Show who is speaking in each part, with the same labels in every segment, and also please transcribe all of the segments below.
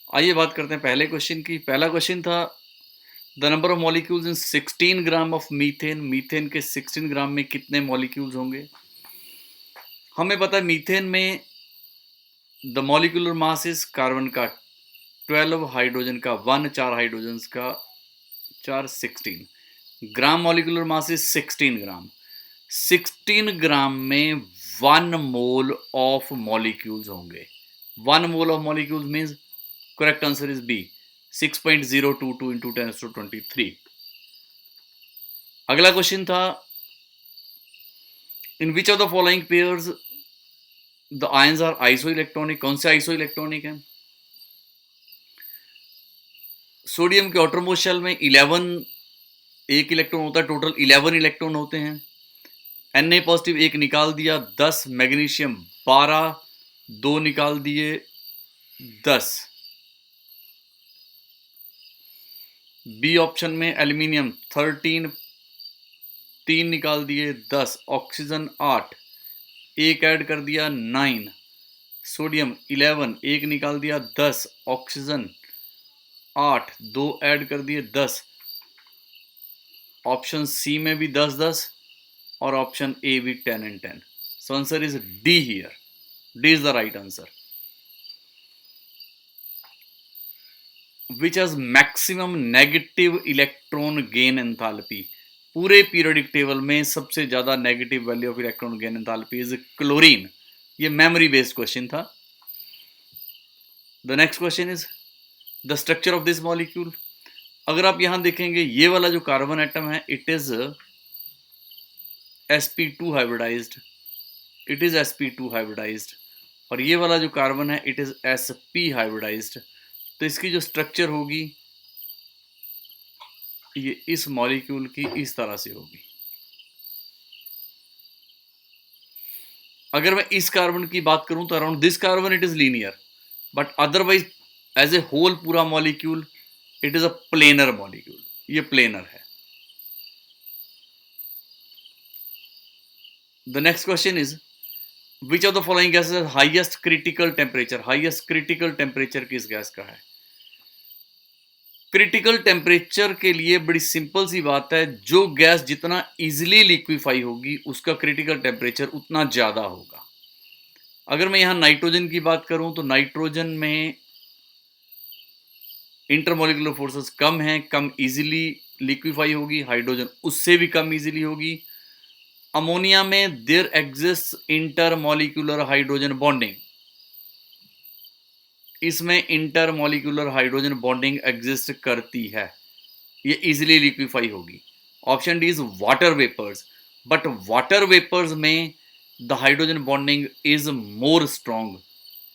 Speaker 1: आइए बात करते हैं पहले क्वेश्चन की। पहला क्वेश्चन था the number of molecules in 16 gram of methane. Methane के 16 ग्राम में कितने मॉलिक्यूल्स होंगे? हमें पता है मीथेन में the molecular mass is carbon का 12, हाइड्रोजन का 1, 4 हाइड्रोजन का 4, 16 ग्राम मॉलिक्यूलर मास इज 16 ग्राम। 16 ग्राम में 1 मोल ऑफ मॉलिक्यूल्स होंगे। 1 mole of molecules means correct answer is B, 6.022 into 10⁻23। अगला क्वेश्चन था in which of the following pairs the ions are isoelectronic. कौन से isoelectronic है? Sodium के outermost shell में 11 एक इलेक्ट्रॉन होता है, टोटल 11 इलेक्ट्रॉन होते हैं। Na पॉजिटिव एक निकाल दिया 10, मैग्नीशियम 12, 2 निकाल दिए 10। बी ऑप्शन में एल्यूमिनियम 13, 3 निकाल दिए 10, ऑक्सीजन 8, एक ऐड कर दिया 9, सोडियम 11, एक निकाल दिया 10, ऑक्सीजन 8, 2 ऐड कर दिए 10। ऑप्शन सी में भी 10 10 और ऑप्शन ए भी 10 and 10। So answer is D here. D is the right answer. Which has maximum negative electron gain enthalpy. पूरे पीरियोडिक टेबल में सबसे ज्यादा negative value of electron gain enthalpy is chlorine. ये memory based question था। The next question is the structure of this molecule. अगर आप यहां देखेंगे ये वाला जो कार्बन एटम है it is sp2 hybridized, it is sp2 hybridized. और ये वाला जो कार्बन है इट इज sp हाइब्रिडाइज्ड। तो इसकी जो स्ट्रक्चर होगी ये इस मॉलिक्यूल की इस तरह से होगी। अगर मैं इस कार्बन की बात करूं तो around this carbon it is linear, but otherwise as a whole पूरा molecule it is a planar molecule. ये प्लेनर है। The next question is which of the following gases has highest critical temperature. Highest critical temperature किस gas का है? Critical temperature के लिए बड़ी simple सी बात है, जो गैस जितना इजीली लिक्विफाई होगी उसका क्रिटिकल टेम्परेचर उतना ज्यादा होगा। अगर मैं यहां नाइट्रोजन की बात करूं तो नाइट्रोजन में इंटरमोलिकुलर फोर्सेस कम हैं, कम इजीली लिक्विफाई होगी। हाइड्रोजन उससे भी कम इजीली होगी। अमोनिया में there exist intermolecular hydrogen bonding. इसमें इंटरमोलिकुलर हाइड्रोजन बॉन्डिंग एग्जिस्ट करती है, ये इजीली लिक्विफाई होगी। Option D is water vapours, but water vapours में the hydrogen bonding is more strong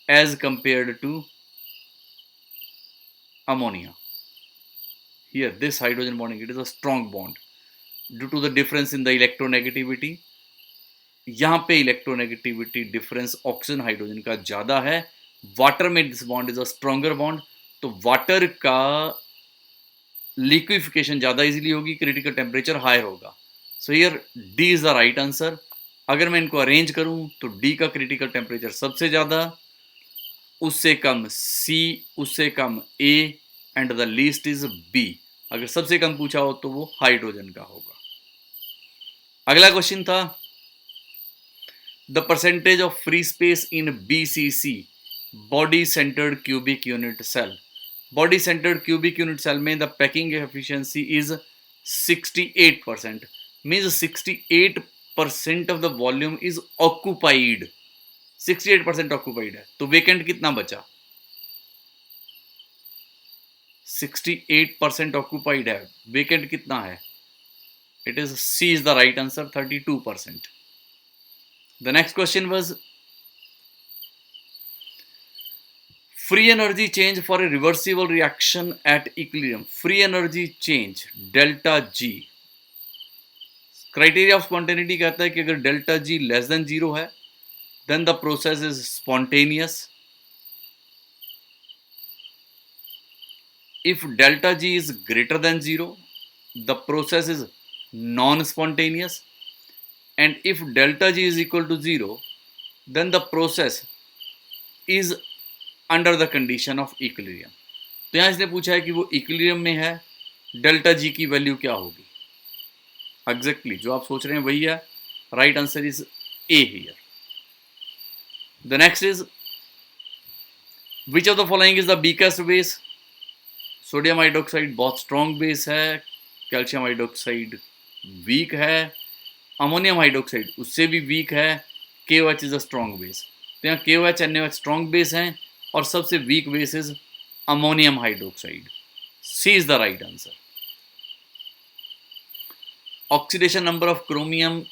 Speaker 1: as compared to ammonia. Here this hydrogen bonding it is a strong bond due to the difference in the electronegativity. यहाँ पे electronegativity difference oxygen hydrogen का ज्यादा है। Water में this bond is a stronger bond, तो water का liquefaction ज्यादा easily होगी, क्रिटिकल टेम्परेचर हायर होगा। So here D is the right answer. अगर मैं इनको अरेंज करूं तो डी का क्रिटिकल टेम्परेचर सबसे ज्यादा, उससे कम सी, उससे कम A and the least is B. अगर सबसे कम पूछा हो तो वो हाइड्रोजन का होगा। अगला क्वेश्चन था the percentage of free space in BCC, body centred cubic unit cell. Body centred cubic unit cell में the packing efficiency is 68%, means 68% of the volume is occupied. 68% occupied है, तो वेकेंट कितना बचा? 68% occupied है, vacant कितना है? It is C is the right answer, 32%। The next question was free energy change for a reversible reaction at equilibrium. Free energy change delta G, criteria of spontaneity कहता है कि अगर delta G less than 0 है then the process is spontaneous. If delta G is greater than 0 the process is non-spontaneous, and if delta G is equal to 0 then the process is under the condition of equilibrium. तो यहाँ इसने पूछा है कि वो equilibrium में है, delta G की वैल्यू क्या होगी। एग्जैक्टली जो आप सोच रहे हैं वही है, right answer is A here. The next is which of the following is the weakest base. Sodium hydroxide बहुत स्ट्रॉन्ग बेस है, कैल्शियम हाइड्रोक्साइड वीक है, अमोनियम हाइड्रोक्साइड उससे भी वीक है, KOH is a strong base. तो यहाँ KOH NaOH strong base हैं और सबसे weak base is ammonium hydroxide. C is the right answer. Oxidation number of chromium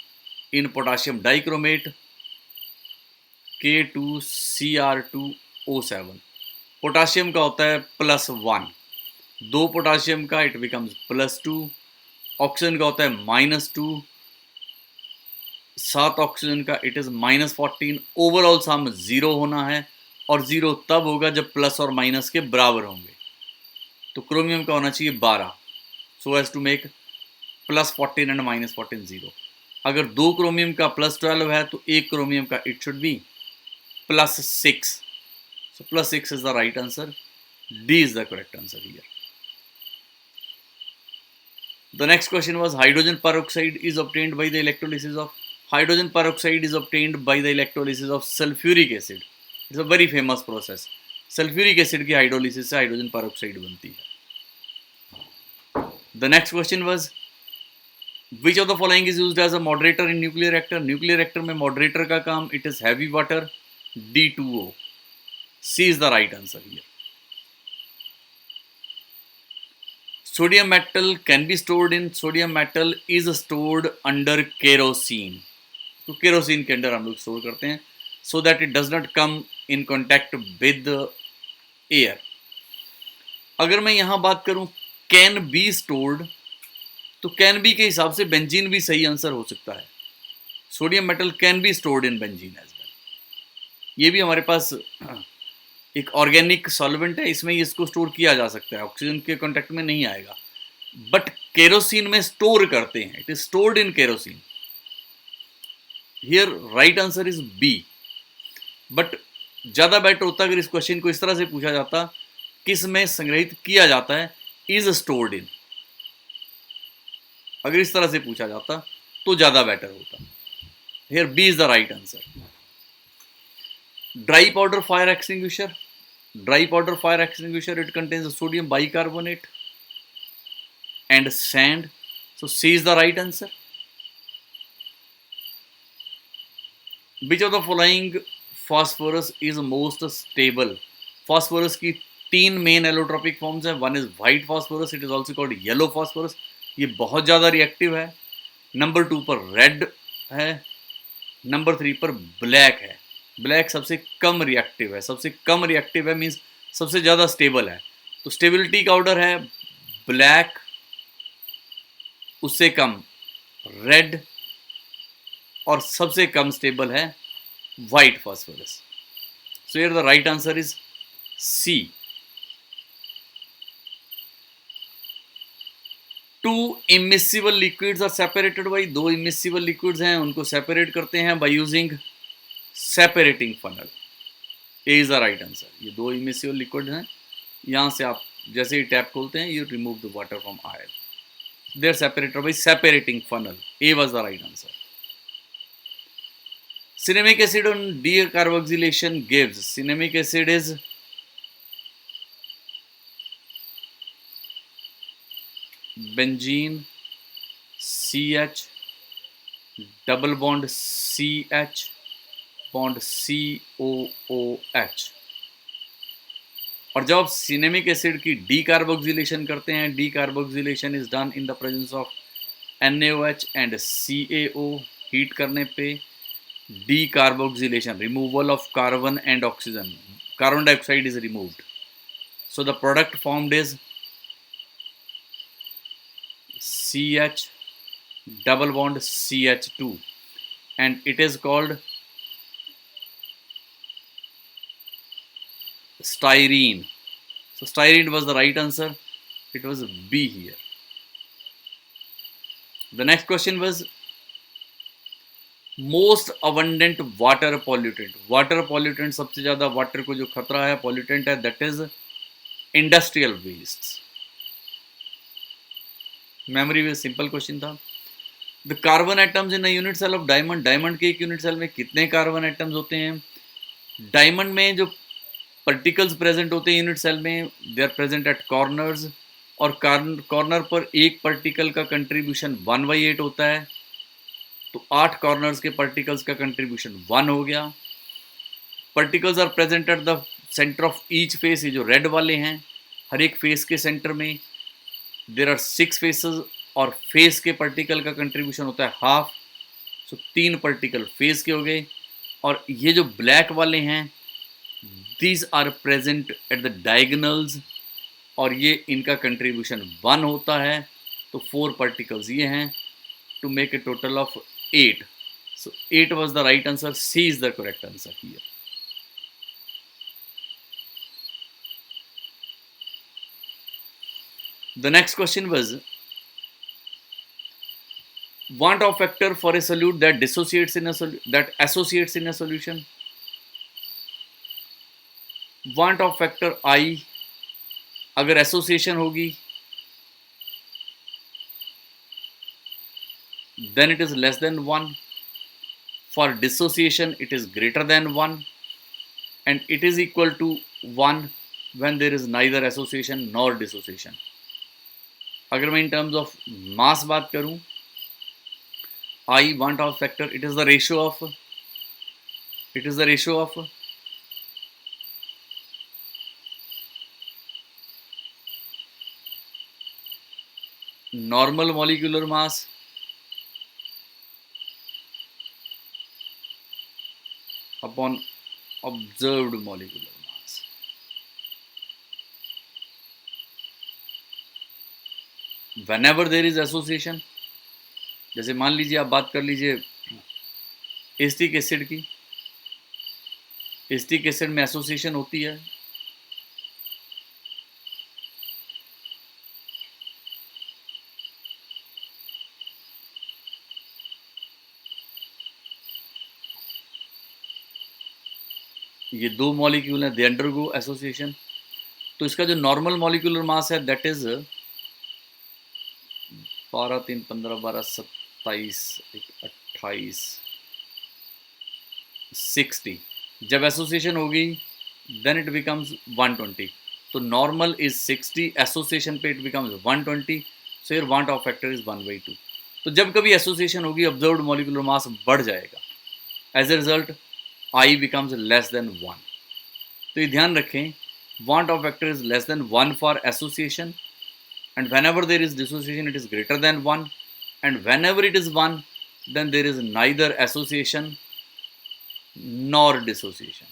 Speaker 1: in potassium dichromate K2Cr2O7। Potassium का होता है +1, 2 पोटाशियम का इट बिकम्स +2, ऑक्सीजन का होता है -2, 7 ऑक्सीजन का इट इज -14। ओवरऑल सम 0 होना है और 0 तब होगा जब प्लस और माइनस के बराबर होंगे। तो क्रोमियम का होना चाहिए 12, so as to make +14 and -14 0। अगर 2 क्रोमियम का +12 है तो 1 क्रोमियम का it should be +6, so +6 is the right answer. D is the correct answer here. The next question was hydrogen peroxide is obtained by the electrolysis of sulfuric acid. It's a very famous process. Sulfuric acid की hydrolysis से hydrogen peroxide बनती है। The next question was which of the following is used as a moderator in nuclear reactor? Nuclear reactor में moderator का काम it is heavy water, D2O. C is the right answer here. Sodium metal can be stored in, sodium metal is stored under kerosene. तो kerosene के अंदर हम लोग store करते हैं so that it does not come in contact with the air. अगर मैं यहां बात करूं can be stored, तो can be के हिसाब से बेंजीन भी सही आंसर हो सकता है। Sodium metal can be stored in benzene as well. ये भी हमारे पास एक ऑर्गेनिक सॉल्वेंट है, इसमें इसको स्टोर किया जा सकता है, ऑक्सीजन के कांटेक्ट में नहीं आएगा, बट केरोसिन में स्टोर करते हैं, it is stored in kerosene. Here right answer is B. But ज्यादा बेटर होता अगर इस क्वेश्चन को इस तरह से पूछा जाता, किस में संग्रहित किया जाता है, इज स्टोर्ड इन। अगर इस तरह से पूछा जाता तो ज्यादा बेटर होता। Here B is the right answer. Dry powder fire extinguisher. Dry powder fire extinguisher, it contains sodium bicarbonate and sand. So C is the right answer. Which of the following phosphorus is most stable? Phosphorus की 3 main allotropic forms हैं। One is white phosphorus, it is also called yellow phosphorus, ये बहुत ज़्यादा reactive है। Number 2 पर red है, number 3 पर black है। ब्लैक सबसे कम रिएक्टिव है, सबसे कम रिएक्टिव है मीन्स सबसे ज़्यादा स्टेबल है। तो स्टेबिलिटी का ऑर्डर है ब्लैक, उससे कम रेड, और सबसे कम स्टेबल है white phosphorus. So here the right answer is C. 2 immiscible liquids are separated by, 2 immiscible liquids हैं उनको सेपरेट करते हैं by using separating funnel. A is the right answer. ये 2 इमिसिबल लिक्विड हैं, यहां से आप जैसे ही टैप खोलते हैं you remove the water from oil, they are separated by separating funnel. A was the right answer. Cinnamic acid on decarboxylation gives, cinnamic acid is benzene CH double bond CH bond COOH। और जब आप cinnamic acid की decarboxylation करते हैं, decarboxylation is done in the presence of NaOH and CaO। Heat करने पे decarboxylation, removal of carbon and oxygen, carbon dioxide is removed, so the product formed is CH double bond CH2 and it is called styrene. So styrene was the right answer, it was B here. The next question was most abundant water pollutant. Water pollutant सबसे ज्यादा water को जो खतरा है, pollutant है, that is industrial waste. Memory waste simple question था। The carbon atoms in unit cell of diamond, diamond के एक यूनिट सेल में कितने कार्बन एटम्स होते हैं? डायमंड में जो पार्टिकल्स प्रेजेंट होते हैं यूनिट सेल में, they are present at corners, और कॉर्नर पर एक पार्टिकल का कंट्रीब्यूशन 1/8 होता है, तो 8 कॉर्नर्स के पार्टिकल्स का कंट्रीब्यूशन 1 हो गया। Particles are present at the centre of each face, ये जो रेड वाले हैं, हर एक फेस के सेंटर में देर आर 6 फेसेस, और फेस के पार्टिकल का कंट्रीब्यूशन होता है हाफ, सो 3 पार्टिकल फेस के हो गए। और ये जो ब्लैक वाले हैं, these are present at the diagonals, और ये इनका कंट्रीब्यूशन 1 होता है, तो 4 पार्टिकल्स ये हैं, to make a total of 8। So 8 was the right answer. C is the correct answer here. The next question was, want of factor for a solute that dissociates in a that associates in a solution. Want of factor I अगर association होगी then it is less than 1. For dissociation it is greater than 1, and it is equal to 1 when there is neither association nor dissociation. अगर मैं in terms of mass बात करूं, I want of factor, it is the ratio of normal molecular mass upon observed molecular mass. Whenever there is association, जैसे मान लीजिए आप बात कर लीजिए एसिटिक एसिड की, एसिटिक एसिड में एसोसिएशन होती है, ये 2 मॉलिक्यूल हैं, दे अंडरगो एसोसिएशन, तो इसका जो नॉर्मल मॉलिक्यूलर मास है दैट इज 12 3 15 12 27 28 60। जब एसोसिएशन होगी देन इट बिकम्स 120, तो नॉर्मल इज 60, एसोसिएशन पे it becomes 120, so your want of factor is 1/2। तो जब कभी एसोसिएशन होगी ऑब्जर्व्ड मॉलिक्यूलर मास बढ़ जाएगा, as a result i becomes less than 1। तो ये ध्यान रखें, want of factor is less than 1 for association, and whenever there is dissociation it is greater than 1, and whenever it is 1 then there is neither association nor dissociation.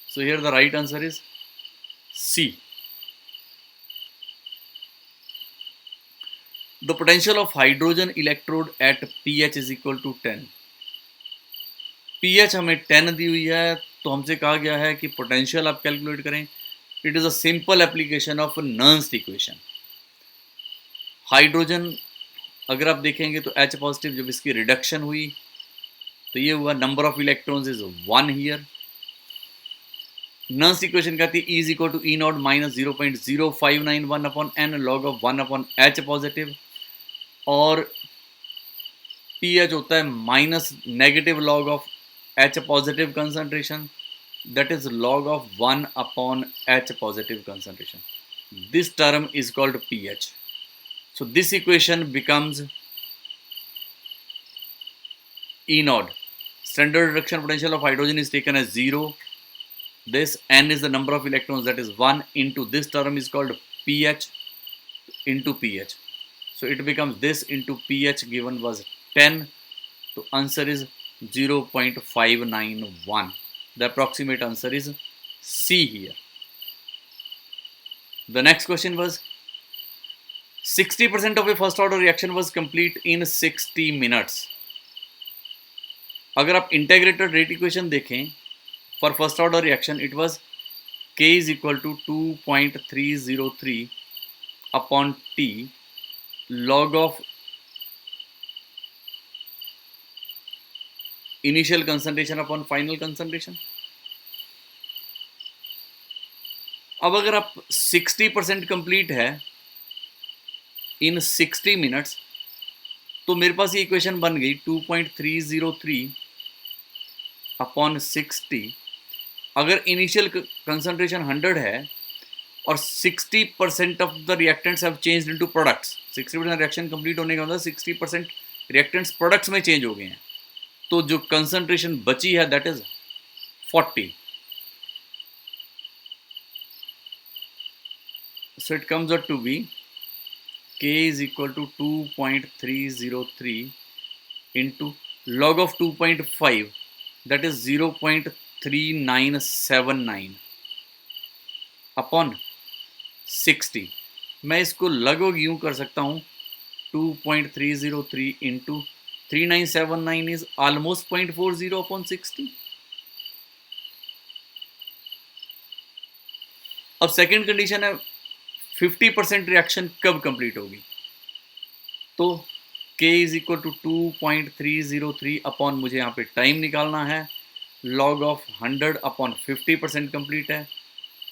Speaker 1: So here the right answer is C. The potential of hydrogen electrode at pH is equal to 10. pH हमें 10 दी हुई है, तो हमसे कहा गया है कि potential आप कैलकुलेट करें। It is a simple application of Nernst equation. Hydrogen अगर आप देखेंगे तो H पॉजिटिव जब इसकी रिडक्शन हुई तो ये हुआ, number of electrons is 1 here. Nernst equation कहती है E is equal to E not minus 0.0591 upon N log of 1 upon H positive, और pH होता है minus negative log of H positive concentration, that is log of 1 upon H positive concentration. This term is called pH. So this equation becomes E naught. Standard reduction potential of hydrogen is taken as 0. This N is the number of electrons, that is 1 into this term is called pH into pH. So it becomes this into pH given was 10. So answer is 0.591. The approximate answer is C here. The next question was 60% of a first order reaction was complete in 60 minutes. अगर आप integrated rate equation देखें for first order reaction, it was K is equal to 2.303 upon T log of initial concentration upon final concentration. अब अगर आप 60% complete है इन 60 minutes, तो मेरे पास ये इक्वेशन बन गई 2.303 अपॉन 60। अगर इनिशियल कंसंट्रेशन 100 है और 60% of the reactants have changed into products, 60% reaction complete होने का मतलब 60% रिएक्टेंट्स प्रोडक्ट्स में चेंज हो गए हैं, तो जो कंसंट्रेशन बची है that is 40। So it comes out to be K is equal to 2.303 into log of 2.5, that is 0.3979 upon 60। मैं इसको लगभग यूं कर सकता हूं 2.303 into 3979 is almost 0.40 upon 60। अब सेकेंड कंडीशन है 50% रिएक्शन कब कंप्लीट होगी, तो K is equal to 2.303 upon, मुझे यहाँ पे टाइम निकालना है, लॉग ऑफ 100 अपॉन 50% कंप्लीट है,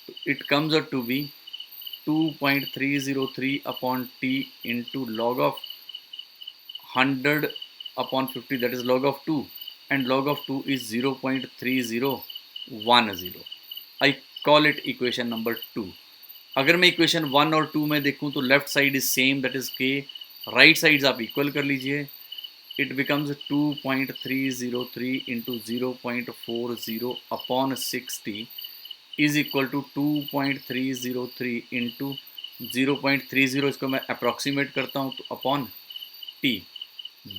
Speaker 1: तो it comes out to be 2.303 upon T into log of 100 अपॉन 50, that is log of 2, and log of 2 is 0.3010। I call it equation number 2। अगर मैं इक्वेशन 1 और 2 में देखूं तो left side is same, that is K, right sides आप equal कर लीजिए, it becomes 2.303 into 0.40 upon 60 is equal to 2.303 into 0.30, इसको मैं अप्रॉक्सीमेट करता हूँ तो upon T.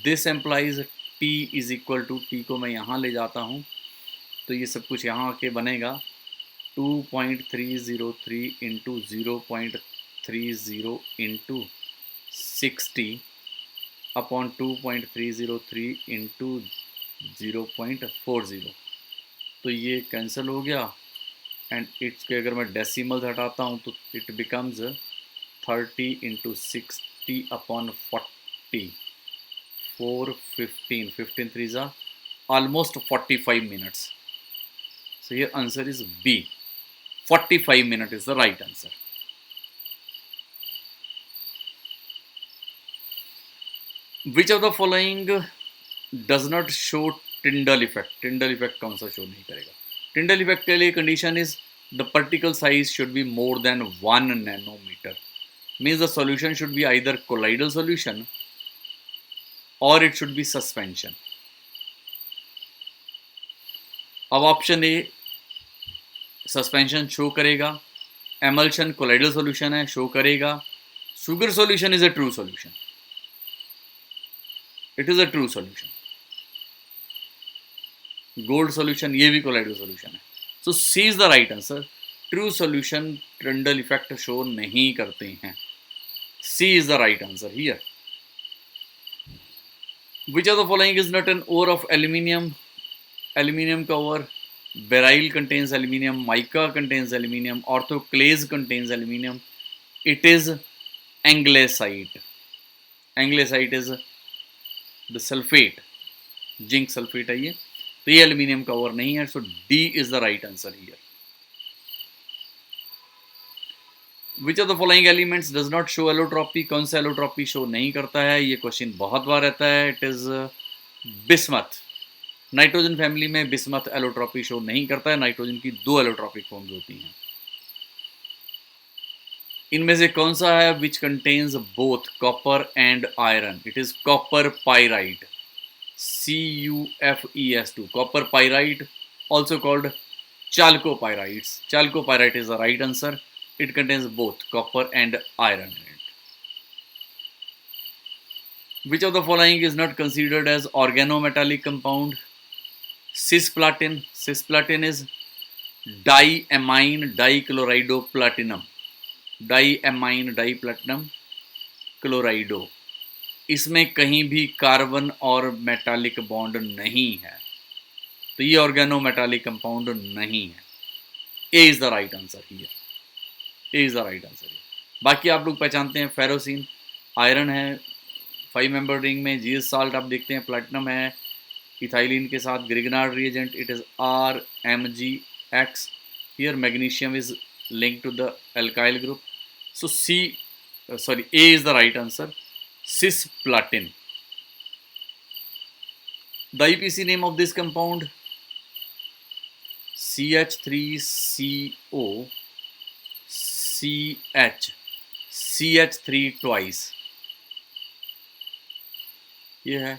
Speaker 1: This implies T is equal to, T को मैं यहाँ ले जाता हूँ तो ये सब कुछ यहाँ आके बनेगा 2.303 इंटू 0.30 इंटू 60 अपॉन 2.303 इंटू 0.40, तो ये कैंसिल हो गया एंड इट्स के अगर मैं डेसिमल हटाता हूँ तो it becomes 30 into 60 upon 40, 415, 15 3s are almost 45 minutes. So here answer is B. 45 minutes is the right answer. Which of the following does not show Tyndall effect? Tyndall effect कौन सा show नहीं करेगा? Tyndall effect के लिए condition is the particle size should be more than 1 nanometer. Means the solution should be either colloidal solution or it should be suspension. अब option A suspension show करेगा, emulsion colloidal solution है show करेगा, sugar solution is a true solution, it is a true solution, gold solution ये भी colloidal solution है। So C is the right answer. True solution Tyndall effect show नहीं करते हैं, C is the right answer here. Which of the following is not an ore of aluminium? Aluminium का ore, beryl contains aluminium, mica contains aluminium, orthoclase contains aluminium, it is anglesite. Anglesite is the sulfate, zinc sulphate है ये, तो ये aluminium का ore नहीं है, so D is the right answer here. Which of the following elements does not show allotropy? कौन सा allotropy show नहीं करता है? ये क्वेश्चन बहुत बार रहता है, it is bismuth. Nitrogen family में बिस्मथ एलोट्रॉपी शो नहीं करता है, नाइट्रोजन की 2 एलोट्रॉपिक फॉर्म्स होती हैं। इनमें से कौन सा है which contains both copper and iron? It is copper pyrite, CuFeS2, copper pyrite, also called chalcopyrites. Chalcopyrite is the right answer. It contains both copper and iron in it. Which of the following is not considered as organometallic compound? Cisplatin. Cisplatin is diamine dichloroplatinum. Diamine diplatinum chlorido. इसमें कहीं भी carbon और metallic bond नहीं है, तो ये organometallic compound नहीं है। A is the right answer here, A is the right answer here. बाकी आप लोग पहचानते हैं फेरोसिन, आयरन है 5 मेंबर रिंग में, जीएस साल्ट आप देखते हैं, प्लैटिनम है इथाइलिन के साथ, Grignard reagent it is RMgX। Here magnesium is linked to the alkyl group. So A is the right answer, cisplatin. The IPC name of this compound, CH3CO CH3 twice. ये है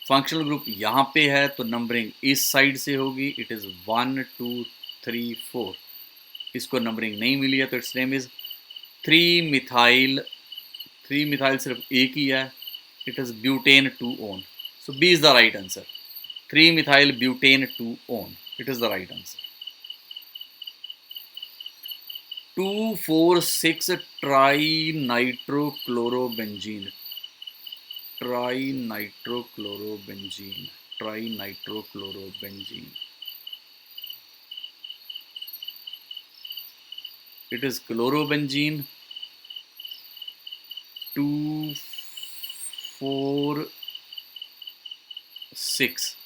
Speaker 1: functional group, यहाँ पे है तो numbering इस side से होगी, it is 1 2 3 4. इसको नंबरिंग नहीं मिली है तो इट्स नेम इज 3 मिथाइल सिर्फ एक ही है, it is butane 2 one. So B is the right answer, 3 methyl butane 2 one, it is the right answer. 2,4,6 trinitrochlorobenzene. It is chlorobenzene 2,4,6.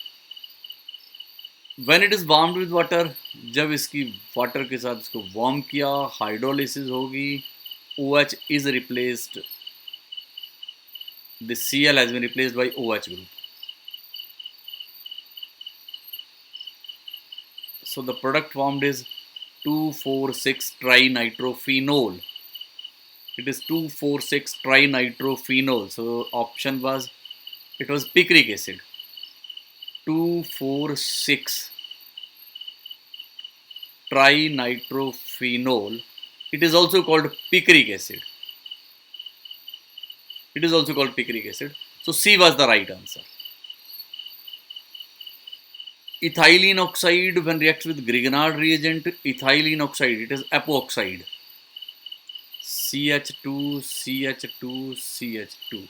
Speaker 1: When it is warmed with water, जब इसकी water के साथ इसको warm किया, हाइड्रोलिसिस होगी, OH is replaced, the Cl has been replaced by OH group. So the product formed is 2,4,6 trinitrophenol. It is 2,4,6 trinitrophenol. So option was, it was picric acid. 2,4,6 trinitrophenol. It is also called picric acid. It is also called picric acid. So C was the right answer. Ethylene oxide, when reacts with Grignard reagent, ethylene oxide, it is epoxide. CH2 CH2 CH2.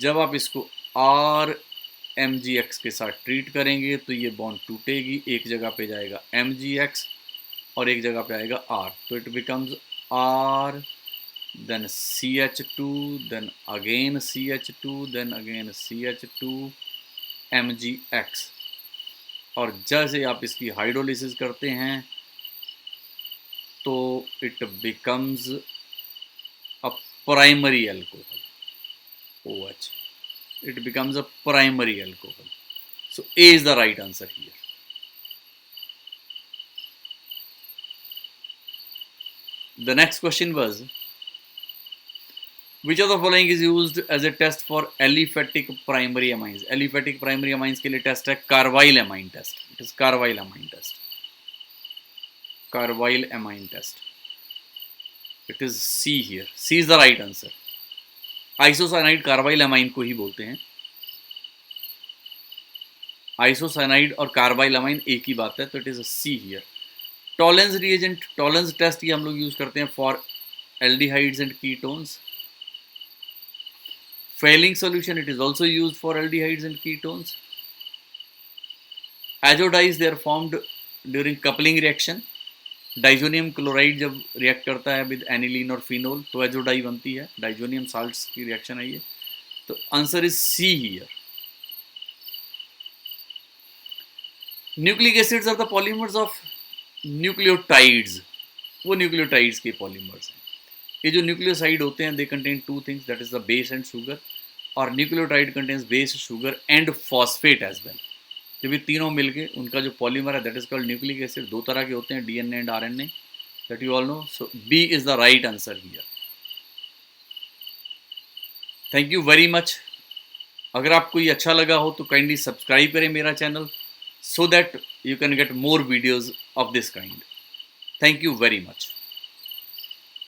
Speaker 1: जब आप इसको RMgX के साथ treat करेंगे तो ये bond टूटेगी, एक जगह पे जाएगा MgX और एक जगह पे आएगा R, तो it becomes R, then CH2, then again CH2, then again CH2, MgX. और जैसे आप इसकी हाइड्रोलिसिस करते हैं तो it becomes a primary alcohol, OH. It becomes a primary alcohol. So A is the right answer here. The next question was, which of the following is used as a test for aliphatic primary amines? Aliphatic primary amines के लिए test है carbyl amine test. It is carbyl amine test. Carbyl amine test. It is C here. C is the right answer. Isocyanide carbyl amine को ही बोलते हैं. Isocyanide और carbyl amine एक ही बात है, तो it is C here. Tollens reagent, Tollens test ये हम लोग यूज करते हैं for aldehydes and ketones. Fehling solution, it is also used for aldehydes and ketones. Azo dyes, they are formed during coupling reaction. Diazonium chloride जब react करता है with aniline और phenol तो एजोडाई बनती है, डाइजोनियम साल्ट्स की रिएक्शन है ये. तो answer is C here. Nucleic acids are the polymers of nucleotides. वो न्यूक्लियोटाइड्स के पॉलीमर्स हैं. ये जो न्यूक्लियोसाइड होते हैं they contain two things, that is the base and sugar, और nucleotide contains base, sugar and phosphate as well. जब ये तीनों मिलके उनका जो पॉलीमर है that is called nucleic acid. दो तरह के होते हैं, DNA and RNA, that you all know. So B is the right answer here. Thank you very much. अगर आपको ये अच्छा लगा हो तो काइंडली सब्सक्राइब करें मेरा channel, so that you can get more videos of this kind. Thank you very much.